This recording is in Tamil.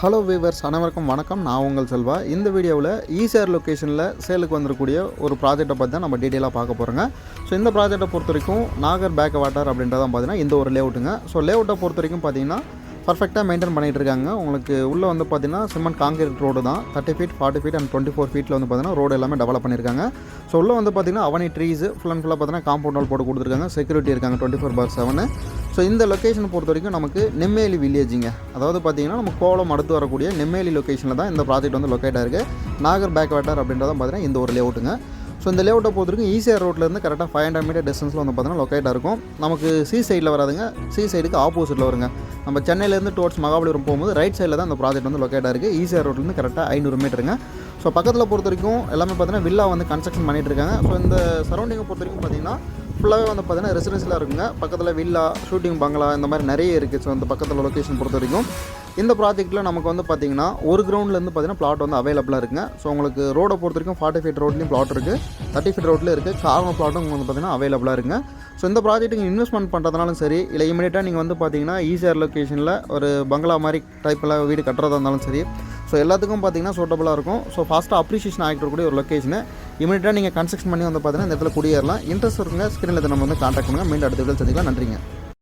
ஹலோ வீவர்ஸ், அனைவருக்கும் வணக்கம். நான் உங்கள் செல்வா. இந்த வீடியோவில் ஈசிஆர் லொக்கேஷனில் சேலுக்கு வந்திருக்கக்கூடிய ஒரு ப்ராஜெக்ட்டை பற்றி தான் நம்ம டீட்டெயிலாக பார்க்க போகிறோங்க. ஸோ இந்த ப்ராஜெக்ட்டை பொறுத்த வரைக்கும் நாகர் பேக் வாட்டர் அப்படின்றதான் பார்த்தீங்கன்னா இந்த ஒரு லேஅவுட்டுங்க. ஸோ லேஅவுட்டை பொறுத்த வரைக்கும் பார்த்தீங்கன்னா பர்ஃபெக்டாக மெயின்டைன் பண்ணிகிட்டு இருக்காங்க. உங்களுக்கு உள்ளே வந்து பார்த்தீங்கன்னா சிமெண்ட் காங்கிரீட் ரோடு தான். 30 ஃபீட், 40 ஃபீட் அண்ட் 24 ஃபீட்டில் வந்து பார்த்தீங்கன்னா ரோடு எல்லாமே டெவலப் பண்ணியிருக்காங்க. ஸோ உள்ளே வந்து பார்த்தீங்கன்னா அவனி ட்ரீஸ் ஃபுல்லாக பார்த்தீங்கன்னா காம்பவுண்ட் வால் போட்டு கொடுத்துருக்காங்க. செக்யூரிட்டி இருக்காங்க 24/7. ஸோ இந்த லொக்கேஷனை பொறுத்த வரைக்கும் நமக்கு நெம்மேலி வில்லேஜிங்க, அதாவது பார்த்தீங்கன்னா நம்ம கோலம் அடுத்து வரக்கூடிய நெம்மேலி லொக்கேஷனில் தான் இந்த ப்ராஜெக்ட் வந்து லொக்கேட் ஆகிருக்கு. நாகர் பேக் வாட்டர் அப்படின்றதான் பார்த்தீங்கன்னா இந்த ஒரு லேஅவுட்டுங்க. ஸோ இந்த லேஅவுட்டை பொறுத்த வரைக்கும் ஈசிஆர் ரோட்லேருந்து கரெக்டாக 500 மீட்டர் டிஸ்டன்ஸில் வந்து பார்த்தீங்கன்னா லொக்கேட்டாக இருக்கும். நமக்கு சி சைடில் வராதுங்க, சி சைடுக்கு ஆப்போசிட்டில் வருங்க. நம்ம சென்னையிலேருந்து டுவர்ட்ஸ் மகாபலிபுரம் போகும்போது ரைட் சைடில் தான் இந்த ப்ராஜெக்ட் வந்து லொக்கேட்டாக இருக்குது. ஈசிஆர் ரோட்லேருந்து கரெக்டாக 500 மீட்டருங்க. ஸோ பக்கத்தில் பொறுத்த வரைக்கும் எல்லாமே பார்த்தீங்கன்னா வில்லா வந்து கன்ஸ்ட்ரக்ஷன் பண்ணிகிட்டு இருக்காங்க. ஸோ இந்த சரௌண்டிங்கை பொறுத்த வரைக்கும் பார்த்தீங்கன்னா ஃபுல்லாகவே வந்து பார்த்தீங்கன்னா ரெசிடென்ஷியலாக இருக்குங்க. பக்கத்தில் வில்லா, ஷூட்டிங் பங்களா இந்த மாதிரி நிறைய இருக்குது. ஸோ இந்த பக்கத்தில் லொக்கேஷன் பொறுத்த வரைக்கும் இந்த ப்ராஜெக்ட்டில் நமக்கு வந்து பார்த்திங்கன்னா ஒரு கிரவுண்ட்லேருந்து பார்த்தீங்கன்னா பிளாட் வந்து அவைலபிளாக இருக்குங்க. ஸோ உங்களுக்கு ரோடை பொறுத்த வரைக்கும் 40 ஃபீட் ரோட்லேயும் பிளாட் இருக்குது, 30 ஃபீட் ரோட்லேயும் இருக்குது. கார்னர் பிளாட்டும் உங்களுக்கு வந்து பார்த்தீங்கன்னா அவைலபிளாக இருக்குங்க. ஸோ இந்த ப்ராஜெக்ட்டுக்கு இன்வெஸ்ட்மெண்ட் பண்ணுறதுனாலும் சரி, இல்லை இமீடியட்டாக நீங்கள் வந்து பார்த்தீங்கன்னா ஈசிஆர் லொக்கேஷனில் ஒரு பங்களா மாதிரி டைப்பில் வீடு கட்டுறதா இருந்தாலும் சரி, ஸோ எல்லாத்துக்கும் பார்த்தீங்கன்னா சூட்டபுளாக இருக்கும். ஸோ ஃபாஸ்ட்டாக அப்ரிஷியேஷன் ஆகிட்டு இருக்கக்கூடிய ஒரு லொக்கேஷனு. இமீடியட்டாக நீங்கள் கன்ஸ்ட்ரக்ஷன் பண்ணி வந்து பார்த்தீங்கன்னா இந்த இடத்துல குடியேறலாம். இன்ட்ரெஸ்ட் இருக்குங்க, ஸ்க்ரீனில் நம்ம வந்து கான்டாக்ட் பண்ணுங்கள். மீண்டும் அடுத்த வீடியோ சந்திக்கலாம். நன்றிங்க.